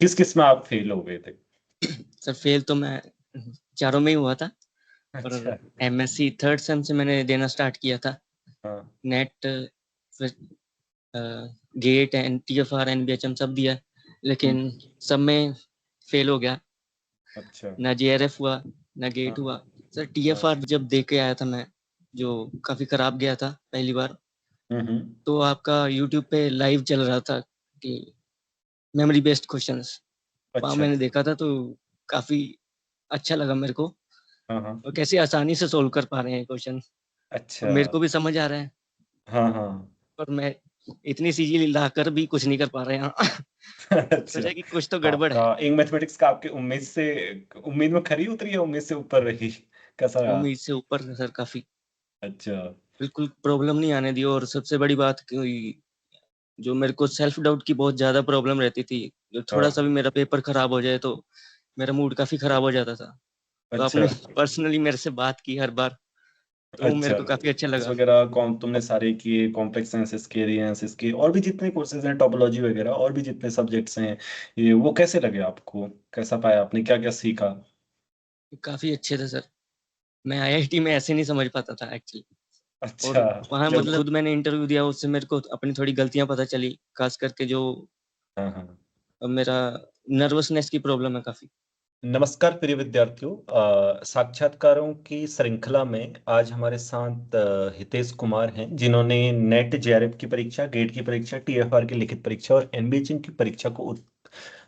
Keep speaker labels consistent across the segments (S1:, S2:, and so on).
S1: किस किस में आप फेल हो गए थे?
S2: सर फेल तो मैं चारों में ही हुआ था। और
S1: अच्छा।
S2: एमएससी थर्ड सेम से मैंने देना स्टार्ट किया था।
S1: हाँ।
S2: नेट, फिर गेट एंड टीएफआर एनबीएचएम सब दिया,
S1: हम्म,
S2: लेकिन सब में फेल हो गया।
S1: अच्छा।
S2: ना जेआरएफ हुआ, ना गेट
S1: हाँ।
S2: हुआ। सर
S1: हाँ।
S2: टीएफआर जब दे के आया था मैं, जो काफी खराब गया था पहली बार,
S1: हम्म।
S2: तो आपका यूट्यूब पे लाइव चल रहा था कि मेमोरी बेस्ड क्वेश्चंस, वहाँ
S1: अच्छा।
S2: मैंने देखा था तो काफी अच्छा लगा मेरे को।
S1: हाँ हाँ।
S2: और कैसे आसानी से सोल्व कर पा रहे हैं क्वेश्चन, और
S1: अच्छा।
S2: मेरे को भी समझ आ रहा है।
S1: हाँ हाँ।
S2: पर मैं इतनी चीजें लाकर भी कुछ नहीं कर पा रहे हैं।
S1: अच्छा।
S2: सोचा कि कुछ तो गड़बड़
S1: आपका
S2: है।
S1: इंग मैथमेटिक्स का आपकी उम्मीद में खरी उतरी या उम्मीद से ऊपर रही? कैसा रहा?
S2: उम्मीद से ऊपर है सर काफी।
S1: अच्छा।
S2: बिल्कुल प्रॉब्लम नहीं आने दी। और सबसे बड़ी बात कि जो मेरे को सेल्फ डाउट की बहुत ज्यादा प्रॉब्लम रहती थी, जो थोड़ा सा भी
S1: हाँ।
S2: मेरा पेपर खराब हो जाए तो मेरा मूड काफी खराब हो जाता था। तो
S1: अच्छा।
S2: आपने पर्सनली मेरे से बात की हर बार, तो वो मेरे
S1: अच्छा।
S2: को काफी अच्छा
S1: कोर्सेज
S2: लगा।
S1: वगैरह कौन तुमने सारे किए? कॉम्प्लेक्स साइंसेस के, रियंसेस के, और भी जितने कोर्सेज हैं, टोपोलॉजी वगैरह, और भी जितने सब्जेक्ट्स हैं, ये वो कैसे लगे आपको? कैसा पाया आपने? क्या क्या सीखा?
S2: काफी अच्छे थे सर। मैं आईआईटी में ऐसे नहीं समझ पाता था एक्चुअली।
S1: अच्छा।
S2: और वहाँ
S1: जब
S2: मतलब खुद मैंने इंटरव्यू दिया, उससे मेरे को अपनी थोड़ी गलतियां पता चली, खास करके जो
S1: हाँ हाँ।
S2: मेरा नर्वसनेस की प्रॉब्लम है काफी।
S1: नमस्कार प्रिय विद्यार्थियों, साक्षात्कारों की श्रृंखला में आज हमारे साथ हितेश कुमार हैं, जिन्होंने नेट जेआरएफ की परीक्षा, गेट की परीक्षा, टीएफआर की लिखित परीक्षा और एनबीएचएम की परीक्षा को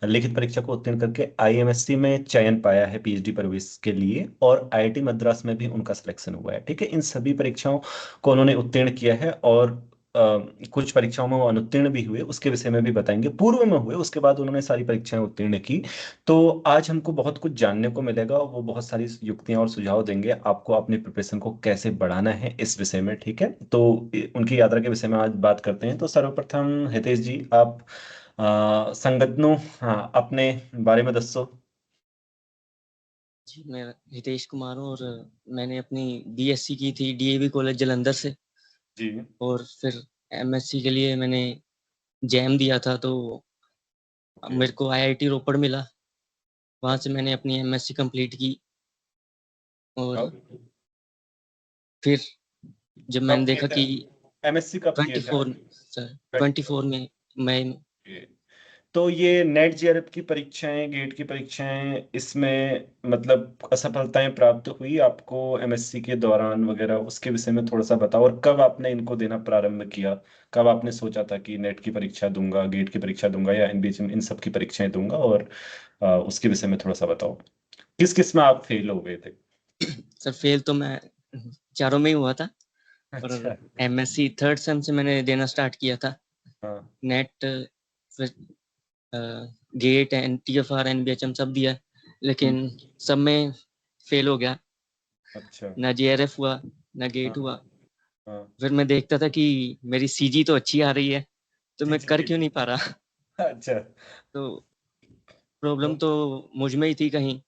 S1: लिखित परीक्षा को उत्तीर्ण करके आईएमएससी में चयन पाया है पीएचडी प्रवेश के लिए, और आईआईटी मद्रास में भी उनका सिलेक्शन हुआ है। ठीक है, इन सभी परीक्षाओं को उन्होंने उत्तीर्ण किया है, और कुछ परीक्षाओं में वो अनुत्तीर्ण भी हुए, उसके विषय में भी बताएंगे। पूर्व में हुए, उसके बाद उन्होंने सारी परीक्षाएं उत्तीर्ण की। तो आज हमको बहुत कुछ जानने को मिलेगा, वो बहुत सारी युक्तियां और सुझाव देंगे आपको अपनी प्रिपरेशन को कैसे बढ़ाना है इस विषय में। ठीक है, तो उनकी यात्रा के विषय में आज बात करते हैं। तो सर्वप्रथम हितेश जी, आप संगठनों, हाँ, अपने बारे में दसो।
S2: जी, मैं हितेश कुमार हूँ, और मैंने अपनी बीएससी की थी डीएवी कॉलेज जालंधर से।
S1: जी।
S2: और फिर एमएससी के लिए मैंने जैम दिया था, तो
S1: ओके।
S2: मेरे को आईआईटी रोपड़ मिला। वहाँ से मैंने अपनी एमएससी कंप्लीट की। और
S1: कब
S2: फिर जब मैंने
S1: कब किए
S2: देखा
S1: थे?
S2: कि
S1: एमएससी कब किए थे
S2: 24
S1: आप?
S2: सर 24 में मई में।
S1: Okay. तो ये नेट जेआरएफ की परीक्षाएं, गेट की परीक्षाएं, इसमें मतलब असफलताएं प्राप्त हुई आपको एमएससी के दौरान वगैरह, उसके विषय में थोड़ा सा बताओ। और कब आपने इनको देना प्रारंभ किया? कब आपने सोचा था कि नेट की परीक्षा दूंगा, गेट की परीक्षा दूंगा, या इन बीच में इन सब की परीक्षाएं दूंगा? और उसके विषय में थोड़ा सा बताओ। किस किस में आप फेल हो गए थे?
S2: सर फेल तो मैं चारों में ही हुआ था। और
S1: अच्छा।
S2: एमएससी थर्ड सेम से मैंने देना स्टार्ट किया था।
S1: हाँ।
S2: नेट, फिर गेट एंड टीएफआर एनबीएचएम सब दिया,
S1: हम्म,
S2: लेकिन सब में फेल हो गया।
S1: अच्छा।
S2: ना जेआरएफ हुआ, ना
S1: हाँ
S2: गेट हुआ।
S1: हाँ।
S2: फिर मैं देखता था कि मेरी सीजी तो अच्छी आ रही है, तो
S1: जी
S2: मैं
S1: जी
S2: कर
S1: जी।
S2: क्यों नहीं पा रहा।
S1: अच्छा।
S2: तो
S1: तो
S2: प्रॉब्लम तो मुझ में ही थी कहीं।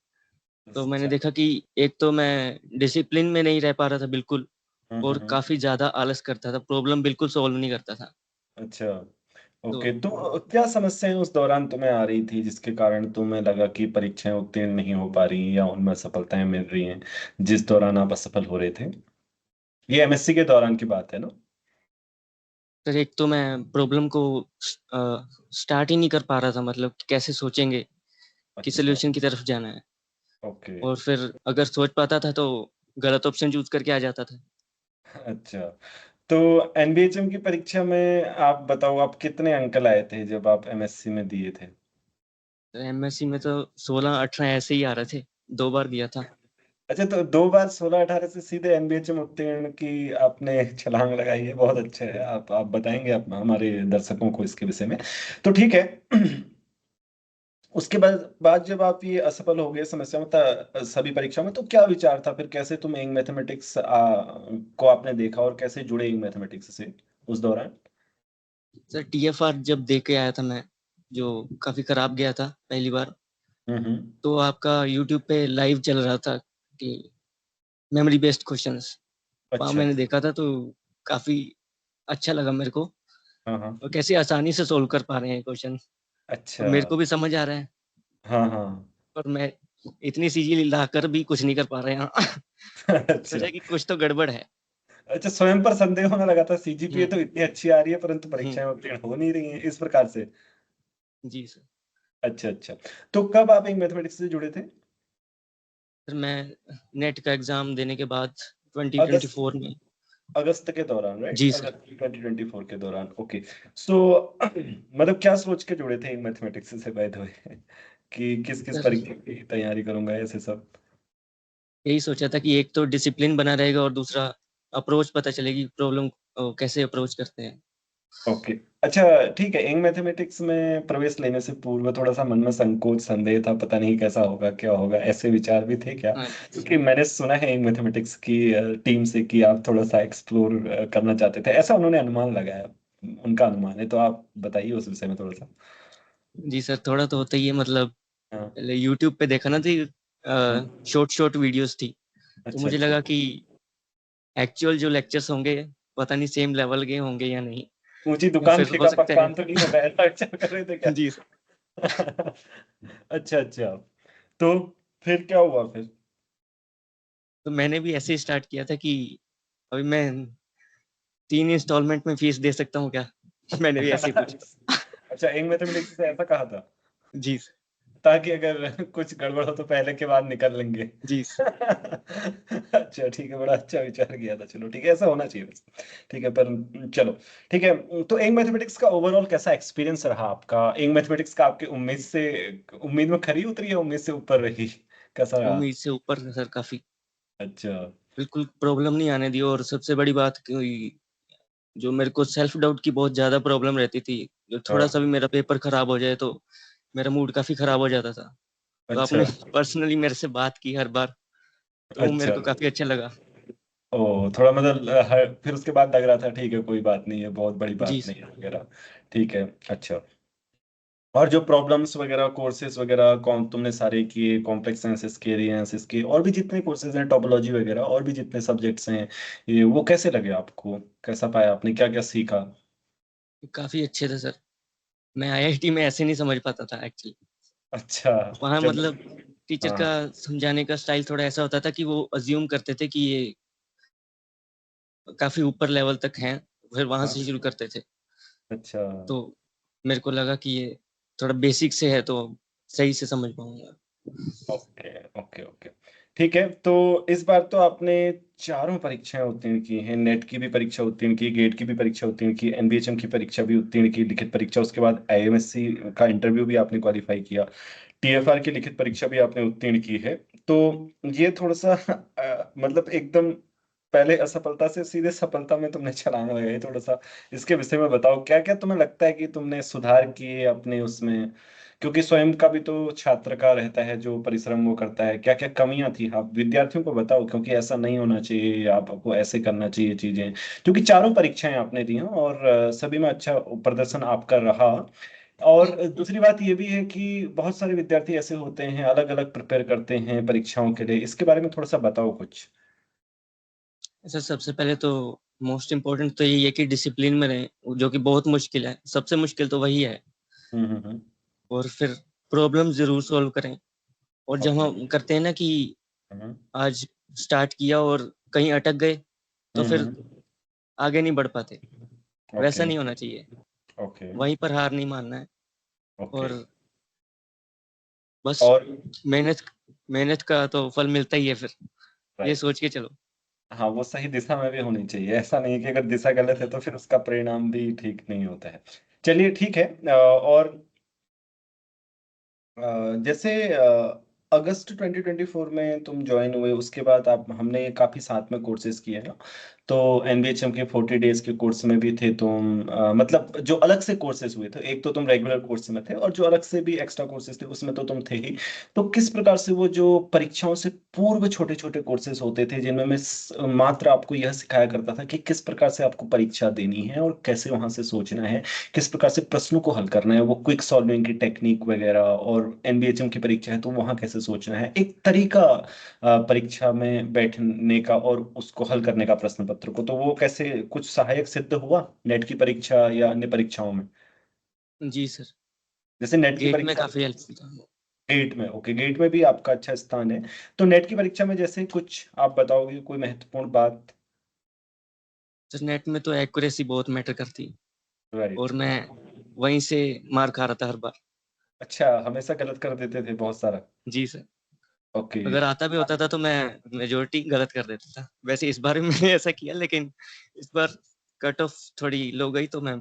S2: तो मैंने
S1: अच्छा।
S2: देखा कि एक तो मैं डिसिप्लिन में नहीं रह पा रहा था बिल्कुल, और
S1: हम्म।
S2: काफी ज्यादा आलस करता था, प्रॉब्लम बिल्कुल सॉल्व नहीं करता था।
S1: अच्छा।
S2: तो
S1: ओके, तो क्या समस्याएं उस दौरान तुम्हें आ रही थी जिसके कारण तुम्हें लगा कि परीक्षाएं उत्तीर्ण नहीं हो पा रही, या उनमें सफलताएं मिल रही हैं जिस दौरान आप असफल हो रहे थे? ये एमएससी के दौरान की बात है ना?
S2: फिर एक तो मैं प्रॉब्लम को स्टार्ट ही नहीं कर पा रहा था, मतलब कि कैसे सोचेंगे कि
S1: अच्छा।
S2: सोल्यूशन की तरफ जाना है।
S1: ओके।
S2: और फिर अगर सोच पाता था तो गलत ऑप्शन चूज करके आ जाता था।
S1: अच्छा। तो एनबीएचएम की परीक्षा में आप बताओ, आप कितने अंक लाए थे जब आप एमएससी में दिए थे?
S2: तो एमएससी में तो 16-18 ऐसे ही आ रहे थे, 2 बार दिया था।
S1: अच्छा, तो 2 बार 16-18 से सीधे एनबीएचएम उत्तीर्ण की आपने छलांग लगाई है, बहुत अच्छा है। आप बताएंगे हमारे दर्शकों को इसके विषय में। तो ठीक है। उसके बाद जब आप ये असफल हो गए समस्या में सभी परीक्षाओं में, तो क्या विचार था फिर? कैसे तुम इंग मैथमेटिक्स को आपने देखा, और कैसे जुड़े इंग मैथमेटिक्स से उस दौरान?
S2: सर टीएफआर जब दे के आया था मैं, जो काफी खराब गया था पहली बार,
S1: हम्म।
S2: तो आपका यूट्यूब पे लाइव चल रहा था कि मेमोरी बेस्ड क्वेश्चंस, वहाँ
S1: अच्छा।
S2: मैंने देखा था तो काफी अच्छा लगा मेरे को।
S1: हाँ हाँ।
S2: और कैसे आसानी से सोल्व कर पा रहे हैं क्वेश्चन, और
S1: अच्छा।
S2: मेरे को भी समझ आ रहा है।
S1: हाँ हाँ।
S2: और मैं इतनी सीजी लाकर भी कुछ नहीं कर पा रहा यहाँ।
S1: अच्छा।
S2: सोचा कि कुछ तो गड़बड़ है।
S1: अच्छा, स्वयं पर संदेह होने लगा था, सीजीपीए
S2: हम्म।
S1: तो इतनी अच्छी आ रही है परंतु
S2: हम्म।
S1: परीक्षाएं उत्तीर्ण हो नहीं रही हैं इस प्रकार से।
S2: जी सर।
S1: अच्छा अच्छा। तो कब आप एक मैथमेटिक्स से जुड़े थे?
S2: फिर मैं नेट का एग्जाम देने के बाद
S1: अगस्त,
S2: 2024 में।
S1: अगस्त के दौरान, राइट?
S2: जी सर।
S1: अगस्त 2024 के दौरान, ओके। सो मतलब क्या सोच के जुड़े थे मैथमेटिक्स से, बाय द वे, कि किस किस
S2: सर
S1: परीक्षा की तैयारी करूंगा, ऐसे सब?
S2: यही सोचा था कि एक तो डिसिप्लिन बना रहेगा और दूसरा अप्रोच पता चलेगी प्रॉब्लम कैसे अप्रोच करते हैं।
S1: ओके। अच्छा, ठीक है। इंग मैथमेटिक्स में प्रवेश लेने से पूर्व थोड़ा सा मन में संकोच संदेह था, पता नहीं कैसा होगा क्या होगा, ऐसे विचार भी थे क्या?
S2: हाँ
S1: क्योंकि मैंने सुना है इंग मैथमेटिक्स की टीम से कि आप थोड़ा सा एक्सप्लोर करना चाहते थे, ऐसा उन्होंने अनुमान लगाया, उनका अनुमान है, तो आप बताइए उस विषय में थोड़ा सा।
S2: जी सर, थोड़ा तो होता ही है मतलब।
S1: हाँ।
S2: पहले यूट्यूब पे देखा ना थी,
S1: हाँ।
S2: शॉर्ट शॉर्ट वीडियोस थी। तो
S1: अच्छा
S2: मुझे
S1: अच्छा।
S2: लगा कि एक्चुअल जो लेक्चर्स होंगे पता नहीं सेम लेवल के होंगे या नहीं।
S1: ऊंची
S2: या
S1: दुकान
S2: फिर हो
S1: फीका
S2: सकता है।
S1: पकवान तो नहीं होगा, ऐसा अच्छा कर रहे थे क्या?
S2: जी सर।
S1: अच्छा अच्छा। तो फिर क्या हुआ फिर?
S2: तो मैंने भी ऐसे ही स्टार्ट किया था कि अभी मैं 3 इंस्टॉलमेंट में फीस दे सकता हूँ क्या। मैंने भी ऐसे ही पूछा।
S1: अच्छा, इंग मैथमेटिक्स से ऐसा कहा था,
S2: जी सर।
S1: ताकि अगर कुछ गड़बड़ हो तो पहले के बाद निकल लेंगे।
S2: जी सर।
S1: अच्छा ठीक है, बड़ा अच्छा विचार किया था। चलो ठीक है, ऐसा होना चाहिए बस। ठीक है, पर चलो ठीक है। तो इंग मैथमेटिक्स का ओवरऑल कैसा एक्सपीरियंस रहा आपका? इंग मैथमेटिक्स का आपकी उम्मीद से, उम्मीद में खरी उतरी है, उम्मीद से ऊपर रही? कैसा रहा?
S2: उम्मीद से ऊपर है सर काफी।
S1: अच्छा।
S2: बिल्कुल प्रॉब्लम नहीं आने दी। और सबसे बड़ी बात कि जो मेरे को सेल्फ डाउट की बहुत ज्यादा प्रॉब्लम रहती थी, जो थोड़ा सा
S1: हाँ।
S2: भी मेरा पेपर खराब हो जाए तो मेरा मूड काफी खराब हो जाता था। तो
S1: अच्छा
S2: आपने पर्सनली मेरे से बात की हर बार, तो मेरे
S1: अच्छा।
S2: को काफी अच्छा लगा।
S1: ओ, थोड़ा मतलब फिर उसके बाद लग रहा था ठीक है, कोई बात नहीं है, बहुत बड़ी
S2: जी
S1: बात नहीं
S2: सर।
S1: है वगैरह। ठीक है। अच्छा। और जो प्रॉब्लम्स वगैरह, कोर्सेज वगैरह कौन तुमने सारे किए, कॉम्प्लेक्स साइंसेस के, रियंसेस के, और भी जितने कोर्सेज हैं, टोपोलॉजी वगैरह, और भी जितने सब्जेक्ट्स हैं, ये वो कैसे लगे आपको? कैसा पाया आपने, क्या क्या सीखा?
S2: काफी अच्छे थे सर। मैं आईआईटी में ऐसे नहीं समझ पाता था एक्चुअली।
S1: अच्छा।
S2: वहाँ
S1: जब,
S2: मतलब टीचर
S1: हाँ।
S2: का समझाने का स्टाइल थोड़ा ऐसा होता था कि वो अज्यूम करते थे कि ये काफी ऊपर लेवल तक हैं, फिर वहां
S1: हाँ।
S2: से शुरू करते थे।
S1: अच्छा।
S2: तो मेरे को लगा कि ये थोड़ा बेसिक से है तो सही से समझ पाऊंगा।
S1: Okay okay okay. ठीक है, तो इस बार तो आपने चारों परीक्षाएं उत्तीर्ण की हैं, नेट की भी परीक्षा उत्तीर्ण की, गेट की भी परीक्षा उत्तीर्ण की, एनबीएचएम की परीक्षा भी उत्तीर्ण की, लिखित परीक्षा, उसके बाद आईएमएससी का इंटरव्यू भी आपने क्वालिफाई किया, टीएफआर की लिखित परीक्षा भी आपने उत्तीर्ण की है। तो ये थोड़ा सा मतलब एकदम पहले असफलता से सीधे सफलता में तुमने छलांग लगाई, थोड़ा सा इसके विषय में बताओ, क्या क्या तुम्हें लगता है कि तुमने सुधार किए अपने उसमें? क्योंकि स्वयं का भी तो छात्र का रहता है जो परिश्रम वो करता है, क्या क्या कमियां थी आप विद्यार्थियों को बताओ, क्योंकि ऐसा नहीं होना चाहिए, आपको ऐसे करना चाहिए चीजें। क्योंकि चारों परीक्षाएं आपने दी हैं और सभी में अच्छा प्रदर्शन आपका रहा। और दूसरी बात ये भी है कि बहुत सारे विद्यार्थी ऐसे होते हैं, अलग अलग प्रिपेयर करते हैं परीक्षाओं के लिए, इसके बारे में थोड़ा सा बताओ कुछ।
S2: सर सबसे पहले तो मोस्ट इम्पोर्टेंट तो यही है कि डिसिप्लिन में रहें, जो कि बहुत मुश्किल है। सबसे मुश्किल तो वही है।
S1: हम्म।
S2: और फिर प्रॉब्लम जरूर सॉल्व करें। और जब
S1: ओके।
S2: हम करते हैं ना कि
S1: हम्म
S2: आज स्टार्ट किया और कहीं अटक गए तो फिर
S1: हम्म।
S2: आगे नहीं बढ़ पाते।
S1: ओके
S2: वैसा नहीं होना चाहिए।
S1: ओके
S2: वहीं पर हार नहीं मानना है।
S1: ओके।
S2: और बस
S1: और
S2: मेहनत मेहनत का तो फल मिलता ही है फिर। ये
S1: राइट।
S2: सोच के चलो।
S1: हाँ, वो सही दिशा में भी होनी चाहिए, ऐसा नहीं है कि अगर दिशा गलत है तो फिर उसका परिणाम भी ठीक नहीं होता है। चलिए ठीक है। और जैसे अगस्त 2024 में तुम ज्वाइन हुए, उसके बाद आप, हमने काफी साथ में कोर्सेज किए ना, तो एनबीएचएम के 40 डेज के कोर्स में भी थे तुम, मतलब जो अलग से कोर्सेज हुए थे, एक तो तुम रेगुलर कोर्स में थे और जो अलग से भी एक्स्ट्रा कोर्सेज थे उसमें तो तुम थे ही। तो किस प्रकार से वो जो परीक्षाओं से पूर्व छोटे छोटे कोर्सेज होते थे जिनमें मैं मात्र आपको यह सिखाया करता था कि किस प्रकार से आपको परीक्षा देनी है और कैसे वहां से सोचना है, किस प्रकार से प्रश्नों को हल करना है, वो क्विक सॉल्विंग की टेक्निक वगैरह, और एनबीएचएम की परीक्षा है तो वहां कैसे सोचना है, एक तरीका परीक्षा में बैठने का और उसको हल करने का प्रश्न पत्र को, तो वो कैसे कुछ सहायक सिद्ध हुआ नेट की परीक्षा या अन्य परीक्षाओं में?
S2: जी सर।
S1: जैसे नेट की
S2: गेट में
S1: परीक्षा,
S2: काफी हेल्पफुल था।
S1: गेट में, ओके, गेट में भी आपका अच्छा स्थान है। तो नेट की परीक्षा में जैसे कुछ आप बताओगे, कोई महत्वपूर्ण बात?
S2: सर नेट में तो एक्यूरेसी बहुत मैटर करती,
S1: राइट।
S2: और मैं वहीं से मार खा रहा था हर बार।
S1: अच्छा, हमेशा गलत कर देते थे बहुत सारा।
S2: जी सर।
S1: ओके।
S2: अगर आता भी होता था तो मैं मेजोरिटी गलत कर देता था। वैसे इस बार भी मैंने ऐसा किया, लेकिन इस बार कट ऑफ थोड़ी लो गई तो मैं।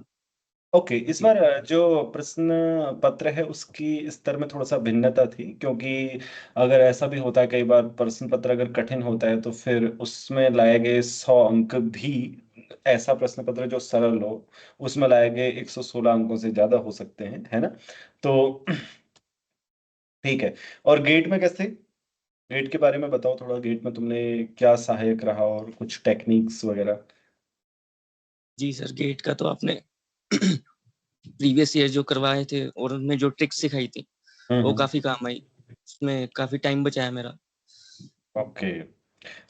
S1: ओके, इस
S2: जी
S1: बार जो प्रश्न पत्र है उसकी स्तर में थोड़ा सा भिन्नता थी, क्योंकि अगर ऐसा भी होता है कई बार प्रश्न पत्र अगर कठिन होता है तो फिर उसमें लाए गए 100 अंक भी, ऐसा प्रश्न पत्र जो सरल हो उसमें लाए गए 116 अंकों से ज्यादा हो सकते हैं, है ना? तो ठीक है। और गेट में कैसे? गेट के बारे में बताओ थोड़ा, गेट में तुमने क्या सहायक रहा और कुछ टेक्निक्स वगैरह?
S2: जी सर, गेट का तो आपने प्रीवियस ईयर जो करवाए थे और उनमें जो ट्रिक्स सिखाई थी वो
S1: हम्म।
S2: काफी काम आई। उसमें काफी टाइम बचाया मेरा।
S1: ओके।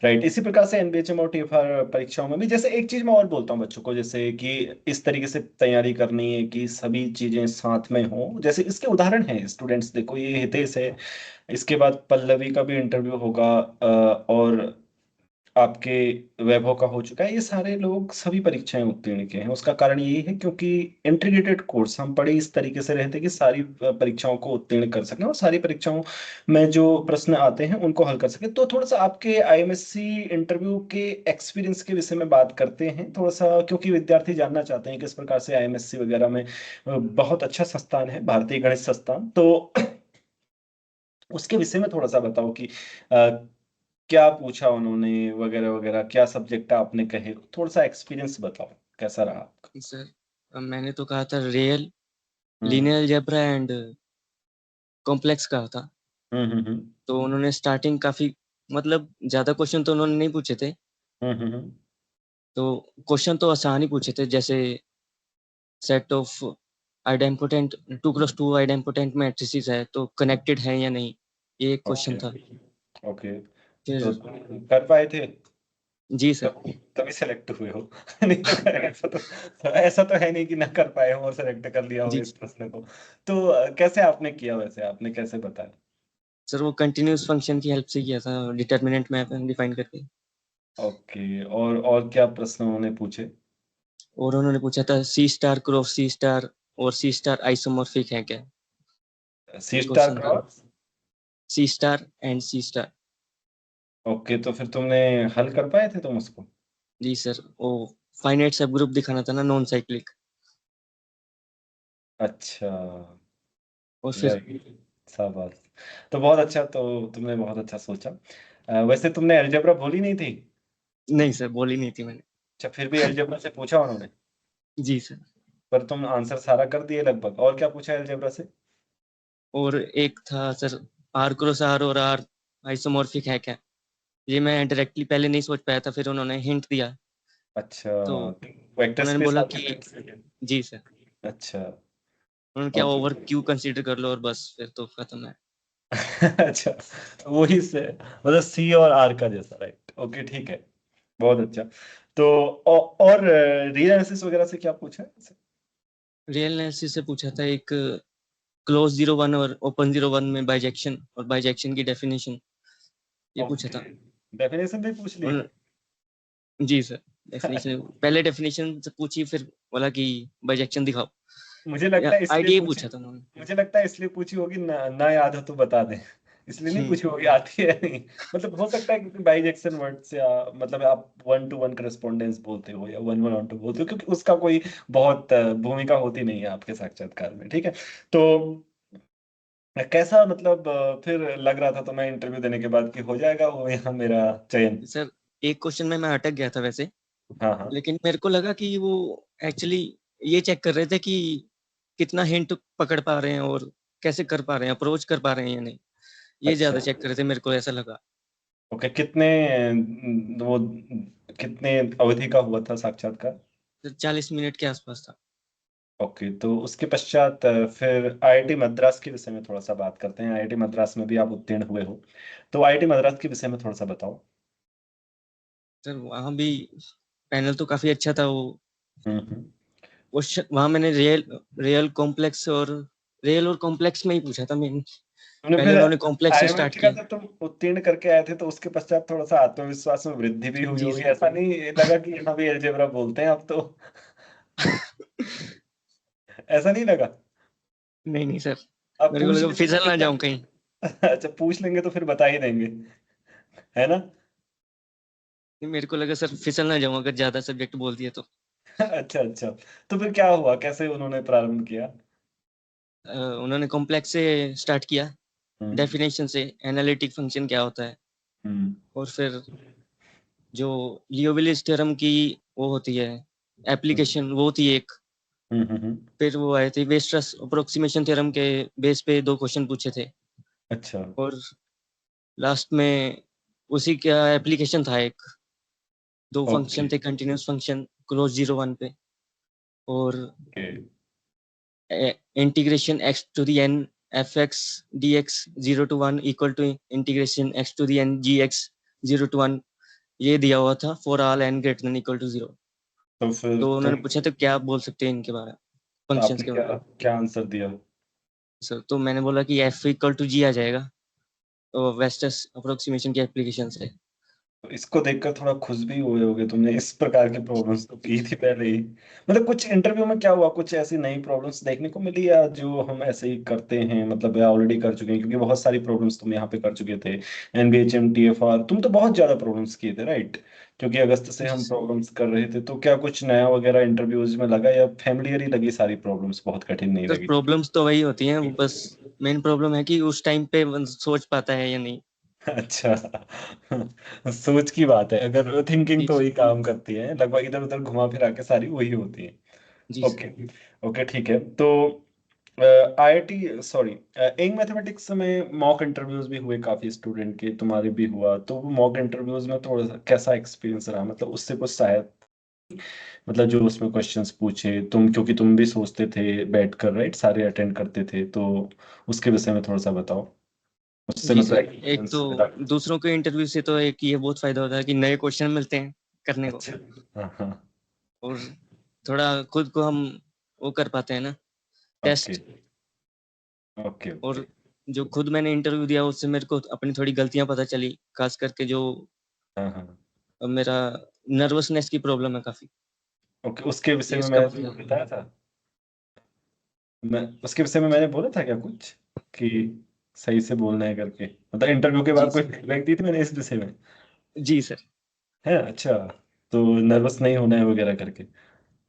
S1: राइट, इसी प्रकार से एनबीएचएम और टीएफआर परीक्षाओं में भी, जैसे एक चीज मैं और बोलता हूँ बच्चों को, जैसे कि इस तरीके से तैयारी करनी है कि सभी चीजें साथ में हो। जैसे इसके उदाहरण हैं स्टूडेंट्स, देखो ये हितेश है, इसके बाद पल्लवी का भी इंटरव्यू होगा, और आपके वैभव का हो चुका है। ये सारे लोग सभी परीक्षाएं उत्तीर्ण किए हैं। उसका कारण यही है क्योंकि इंटीग्रेटेड कोर्स हम पढ़े इस तरीके से रहते हैं कि सारी परीक्षाओं को उत्तीर्ण कर सकें और सारी परीक्षाओं में जो प्रश्न आते हैं उनको हल कर सकें। तो थोड़ा सा आपके आईएमएससी इंटरव्यू के एक्सपीरियंस के विषय में बात करते हैं थोड़ा सा, क्योंकि विद्यार्थी जानना चाहते हैं किस प्रकार से आईएमएससी वगैरह में बहुत अच्छा संस्थान है भारतीय गणित संस्थान, तो उसके विषय में थोड़ा सा बताओ कि क्या पूछा उन्होंने वगैरह वगैरह, क्या सब्जेक्ट आपने कहे, थोड़ा सा एक्सपीरियंस बताओ कैसा रहा आपका?
S2: सर मैंने तो कहा था real,
S1: hmm
S2: linear algebra and complex कहा था।
S1: हम्म।
S2: तो उन्होंने स्टार्टिंग काफी, मतलब ज्यादा क्वेश्चन तो उन्होंने नहीं पूछे थे।
S1: हम्म।
S2: तो क्वेश्चन तो आसान ही पूछे थे, जैसे set of idempotent 2 + 2 idempotent matrices है तो कनेक्टेड है या नहीं, ये एक
S1: ओके।
S2: क्वेश्चन था।
S1: ओके। तो
S2: फिर
S1: कर पाए थे?
S2: जी सर।
S1: तब तभी सेलेक्ट हुए हो। नहीं तो ऐसा तो है नहीं कि ना कर पाए हो और सेलेक्ट कर लिया हो
S2: जी
S1: इस प्रश्न को। तो कैसे आपने किया, वैसे आपने कैसे बताया?
S2: सर, वो कंटिन्यूस फंक्शन की हेल्प से किया था, डिटर्मिनेंट मैप डिफाइन करके।
S1: ओके, और क्या प्रश्न उन्होंने पूछे?
S2: और उन्होंने पूछा था C star cross C star और सी स्टार आइसोमॉर्फिक है क्या,
S1: सी
S2: ये
S1: स्टार
S2: क्वेश्चन था।
S1: Cross?
S2: C star and C star.
S1: Okay, तो फिर तुमने हल कर पाए थे तुम उसको?
S2: जी सर, वो फाइनाइट सब ग्रुप दिखाना था ना, नॉन साइक्लिक।
S1: अच्छा।
S2: और फिर
S1: राइट, शाबाश। तो बहुत अच्छा, तो तुमने बहुत अच्छा सोचा। वैसे तुमने अलजेब्रा भूली नहीं थी?
S2: नहीं सर, बोली नहीं थी मैंने।
S1: अच्छा, फिर भी अलजेब्रा से पूछा उन्होंने?
S2: जी सर।
S1: पर तुम आंसर सारा कर दिए लगभग। और क्या पूछा अलजेब्रा से?
S2: और एक था सर, आर क्रॉस आर और आर आइसोमॉर्फिक है क्या, ये मैं डायरेक्टली पहले नहीं सोच पाया था, फिर उन्होंने हिंट दिया।
S1: अच्छा,
S2: तो
S1: वेक्टर
S2: उन्होंने
S1: स्पेस
S2: बोला
S1: आपने
S2: कि
S1: फिक्स किया?
S2: जी सर,
S1: अच्छा।
S2: उन्होंने क्या
S1: ओके।
S2: ओवर क्यू कंसीडर कर लो और बस फिर तो खत्म है।
S1: अच्छा, वही से मतलब सी और आर का जैसा, राइट, ओके, ठीक है। बहुत अच्छा। तो और रियल एनालिसिस वगैरह से क्या पूछा है?
S2: रियल एनालिसिस से पूछा था एक क्लोज 01 और ओपन 01 में बाइजेक्शन और बाइजेक्शन की डेफिनेशन, ये पूछा
S1: ओके,
S2: था।
S1: डेफिनेशन भी पूछ ली?
S2: और जी सर, डेफिनेशन पहले डेफिनेशन से पूछी, फिर बोला कि बाइजेक्शन दिखाओ।
S1: मुझे लगता
S2: या
S1: है इसलिए
S2: आइडिया ही
S1: पूछी।
S2: पूछा था उन्होंने।
S1: मुझे लगता है इसलिए पूछी होगी, ना याद हो तो बता दें। इसलिए नहीं पूछी होगी आती है नहीं। मतलब हो सकता है क्योंकि बाइजेक्शन वर्ड से मतलब आप 1-to-1 करस्पॉन्डेंस बोलते हो या 1-1-2 बोलते हो, क्योंकि उसका कोई बहुत भूमिका होती नहीं है आपके साक्षात्कार में, ठीक है? तो कैसा मतलब फिर लग रहा था तुम्हें इंटरव्यू देने के बाद कि हो जाएगा वो यहाँ मेरा चयन?
S2: सर एक क्वेश्चन में मैं अटक गया था वैसे,
S1: हाँ हाँ।
S2: लेकिन मेरे को लगा कि वो एक्चुअली ये चेक कर रहे थे कि कितना हिंट पकड़ पा रहे हैं और कैसे कर पा रहे हैं, अप्रोच कर पा रहे हैं या नहीं, ये
S1: अच्छा।
S2: ज्यादा चेक कर रहे थे, मेरे को ऐसा लगा।
S1: ओके, कितने वो कितने अवधि का हुआ था साक्षात्कार?
S2: सर 40 मिनट के आसपास था।
S1: ओके, तो उसके पश्चात फिर आईआईटी मद्रास के विषय में थोड़ा सा बात करते हैं। आईआईटी मद्रास में भी आप उत्तीर्ण हुए हो, तो आईआईटी मद्रास के विषय में थोड़ा सा बताओ।
S2: सर वहाँ भी पैनल तो काफी अच्छा था वो।
S1: हम्म।
S2: वहाँ मैंने रियल रियल कॉम्प्लेक्स और रियल और कॉम्प्लेक्स में ही पूछा था मेन।
S1: तुमने
S2: पहले
S1: फिर
S2: उन्होंने कॉम्प्लेक्स से स्टार्ट
S1: आईएमएटी का
S2: किया।
S1: जब तुम उत्तीर्ण करके आए थे तो उसके पश्चात थोड़ा सा आत्मविश्वास में वृद्धि भी हुई
S2: जी
S1: होगी,
S2: सर।
S1: ऐसा नहीं लगा कि यहाँ भी अलजेब्रा बोलते हैं अब तो? ऐसा नहीं लगा?
S2: नहीं नहीं सर,
S1: अब
S2: मेरे को
S1: पूछ
S2: लगा
S1: लेंगे तो
S2: फिसल
S1: फिर
S2: ना
S1: क्या?
S2: जाऊं कहीं।
S1: अच्छा, पूछ लेंगे तो फिर बता ही देंगे, है ना?
S2: नहीं, मेरे को लगा सर फिसल ना जाऊं अगर ज्यादा सब्जेक्ट बोल दिए तो।
S1: अच्छा अच्छा। तो फिर क्या हुआ, कैसे उन्होंने प्रारंभ किया?
S2: उन्होंने कॉम्प्लेक्स से स्टार्ट किया,
S1: हम्म
S2: डेफिनेशन से, एनालिटिक फंक्शन क्या होता है,
S1: हम्म
S2: और फिर जो लियोविलिस थ्योरम की वो होती है एप्लीकेशन, वो थी एक।
S1: हम्म।
S2: फिर वो आए थे वेस्टरस अप्रोक्सीमेशन थ्योरम के बेस पे 2 क्वेश्चन पूछे थे।
S1: अच्छा।
S2: और लास्ट में उसी का एप्लीकेशन था एक, 2
S1: ओके
S2: फंक्शन थे कंटिन्यूअस फंक्शन क्लोज 0 1 पे, और
S1: okay
S2: integration x to the n fx dx 0 to 1 equal to integration x to the n gx 0 to 1, ये दिया हुआ था for all n greater than equal to 0।
S1: तो फिर
S2: तो उन्होंने
S1: तुम
S2: पूछा था क्या आप बोल सकते हैं इनके बारे में, फंक्शंस
S1: आपने
S2: के
S1: क्या
S2: बारे में।
S1: क्या आंसर दिया?
S2: सर तो मैंने बोला कि f इक्वल टू g आ जाएगा, तो वेस्टर्स अप्रोक्सीमेशन की एप्लीकेशन से।
S1: तो इसको देखकर थोड़ा खुश भी हुए होगे, तुमने इस प्रकार की प्रॉब्लम्स तो की थी पहले ही। मतलब कुछ इंटरव्यू में क्या हुआ, कुछ ऐसी नई प्रॉब्लम्स देखने को मिली, या जो हम ऐसे ही करते हैं, मतलब ऑलरेडी कर चुके हैं? क्योंकि बहुत सारी प्रॉब्लम्स तुम यहाँ पे कर चुके थे, एनबीएचएम टीएफआर, तुम तो बहुत ज्यादा प्रॉब्लम्स किए थे, राइट? क्योंकि अगस्त से
S2: जी
S1: हम
S2: सर।
S1: प्रॉब्लम्स कर रहे थे, तो क्या कुछ नया वगैरह इंटरव्यूज में लगा, या फैमिलियर ही लगी सारी प्रॉब्लम्स, बहुत कठिन नहीं
S2: सर
S1: लगी?
S2: प्रॉब्लम्स तो वही होती हैं, बस मेन प्रॉब्लम है कि उस टाइम पे सोच पाता है या नहीं।
S1: अच्छा। सोच की बात है, अगर थिंकिंग
S2: जी
S1: तो
S2: सर।
S1: वही काम करती है, लगभग इधर उधर घुमा फिरा के सारी वही होती है।
S2: जी सर।
S1: ओके ओके, ठीक है। तो आईआईटी, सॉरी, एंग मैथमेटिक्स में मॉक इंटरव्यूज भी हुए काफी स्टूडेंट के, तुम्हारे भी हुआ, तो वो मॉक इंटरव्यूज में थोड़ा सा कैसा एक्सपीरियंस रहा, मतलब उससे कुछ शायद, मतलब जो उसमें क्वेश्चंस पूछे तुम, क्योंकि तुम भी सोचते थे बैठ कर, राइट, सारे अटेंड करते थे, तो उसके विषय में थोड़ा सा बताओ, उससे
S2: जी
S1: मतलब
S2: सर, एक तो
S1: एक्सपीरियंस मिला?
S2: दूसरों के इंटरव्यू से तो एक ये बहुत फायदा होता है कि नए क्वेश्चन मिलते हैं करने को,
S1: अच्छा। हाँ हाँ।
S2: और थोड़ा खुद को हम वो कर पाते हैं ना,
S1: ओके
S2: टेस्ट।
S1: Okay okay.
S2: और जो खुद मैंने इंटरव्यू दिया उससे मेरे को अपनी थोड़ी गलतियां पता चली, खास करके जो
S1: हाँ हाँ।
S2: मेरा नर्वसनेस की प्रॉब्लम है काफी,
S1: ओके, उसके विषय
S2: ये
S1: में
S2: इसका
S1: मैंने
S2: बहुत
S1: तुम्हें
S2: ज्यादा।
S1: बताया था, मैं उसके विषय में मैंने बोला था क्या कुछ, कि सही से बोलना है करके, मतलब इंटरव्यू के
S2: जी
S1: बाद कोई
S2: सर।
S1: फीडबैक दी थी मैंने इस विषय में?
S2: जी सर।
S1: है, अच्छा। तो नर्वस नहीं होना है वगैरह करके?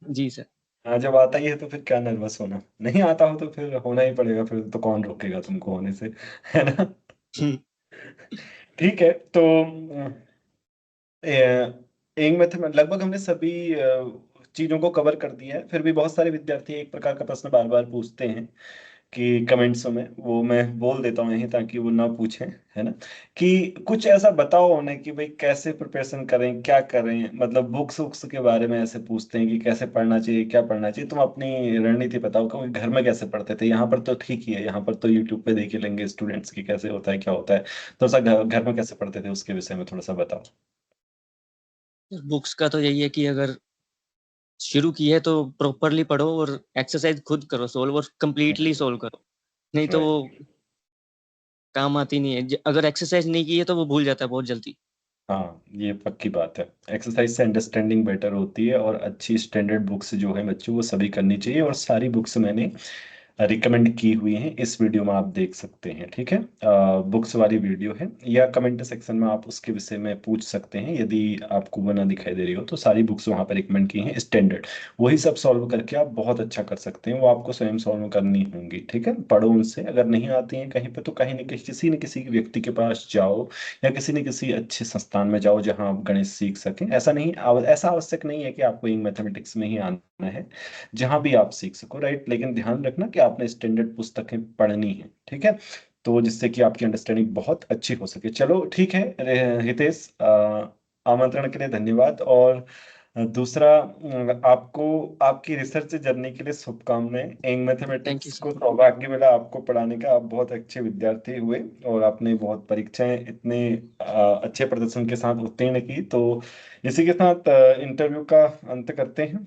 S2: जी सर।
S1: हाँ, जब आता ही है तो फिर क्या नर्वस होना, नहीं आता हो तो फिर होना ही पड़ेगा, फिर तो कौन रोकेगा तुमको होने से, है ना? ठीक है। तो एंग मेथड में लगभग हमने सभी चीजों को कवर कर दिया है, फिर भी बहुत सारे विद्यार्थी एक प्रकार का प्रश्न बार बार पूछते हैं कि कमेंट्स में, वो मैं बोल देता हूँ यहीं ताकि वो ना पूछें, है ना? कि कुछ ऐसा बताओ उन्हें कि भाई कैसे प्रिपरेशन करें, क्या करें, मतलब बुक्स वुक्स के बारे में ऐसे पूछते हैं कि कैसे पढ़ना चाहिए, क्या पढ़ना चाहिए, तुम अपनी रणनीति बताओ, क्योंकि घर में कैसे पढ़ते थे, यहाँ पर तो ठीक ही है, यहाँ पर तो यूट्यूब पे देख ही लेंगे स्टूडेंट्स की कैसे होता है क्या होता है, थोड़ा सा घर में कैसे पढ़ते थे उसके विषय में थोड़ा सा बताओ।
S2: बुक्स का तो यही है कि अगर शुरू की है तो प्रॉपरली पढ़ो और एक्सरसाइज खुद करो, सोल्व और कंप्लीटली सोल्व करो, नहीं तो वो
S1: राइट।
S2: काम आती नहीं है। अगर एक्सरसाइज नहीं की है तो वो भूल जाता है बहुत जल्दी।
S1: हाँ, ये पक्की बात है, एक्सरसाइज से अंडरस्टैंडिंग बेटर होती है, और अच्छी स्टैंडर्ड बुक्स जो है बच्चों वो सभी करनी चाहिए, और सारी बुक्स मैंने रिकमेंड की हुई हैं, इस वीडियो में आप देख सकते हैं, ठीक है? बुक्स वाली वीडियो है, या कमेंट सेक्शन में आप उसके विषय में पूछ सकते हैं, यदि आपको वो ना दिखाई दे रही हो, तो सारी बुक्स वहाँ पर रिकमेंड की हैं स्टैंडर्ड, वही सब सॉल्व करके आप बहुत अच्छा कर सकते हैं, वो आपको स्वयं सॉल्व करनी होंगी, ठीक है? पढ़ो उनसे, अगर नहीं आती हैं कहीं पे तो कहीं न किसी व्यक्ति के पास जाओ, या किसी न किसी अच्छे संस्थान में जाओ जहाँ आप गणित सीख सकें, ऐसा नहीं ऐसा आवश्यक नहीं है कि आपको इंग मैथमेटिक्स में ही आना है, जहां भी आप सीख सको, राइट? लेकिन ध्यान रखना कि आपने स्टैंडर्ड पुस्तकें पढ़नी है, ठीक है? तो जिससे कि आपकी अंडरस्टैंडिंग बहुत अच्छी हो सके। चलो ठीक है, हितेश, आमंत्रण के लिए धन्यवाद, और दूसरा, आपको आपकी रिसर्च जर्नी के लिए शुभकामनाएं, एंग
S2: थैंक यू
S1: मैथमेटिक्स
S2: सर।
S1: को सौभाग्य मिला आपको पढ़ाने का, आप बहुत अच्छे विद्यार्थी हुए, और आपने बहुत परीक्षाएं इतने अच्छे प्रदर्शन के साथ उत्तीर्ण की, तो इसी के साथ इंटरव्यू का अंत करते हैं।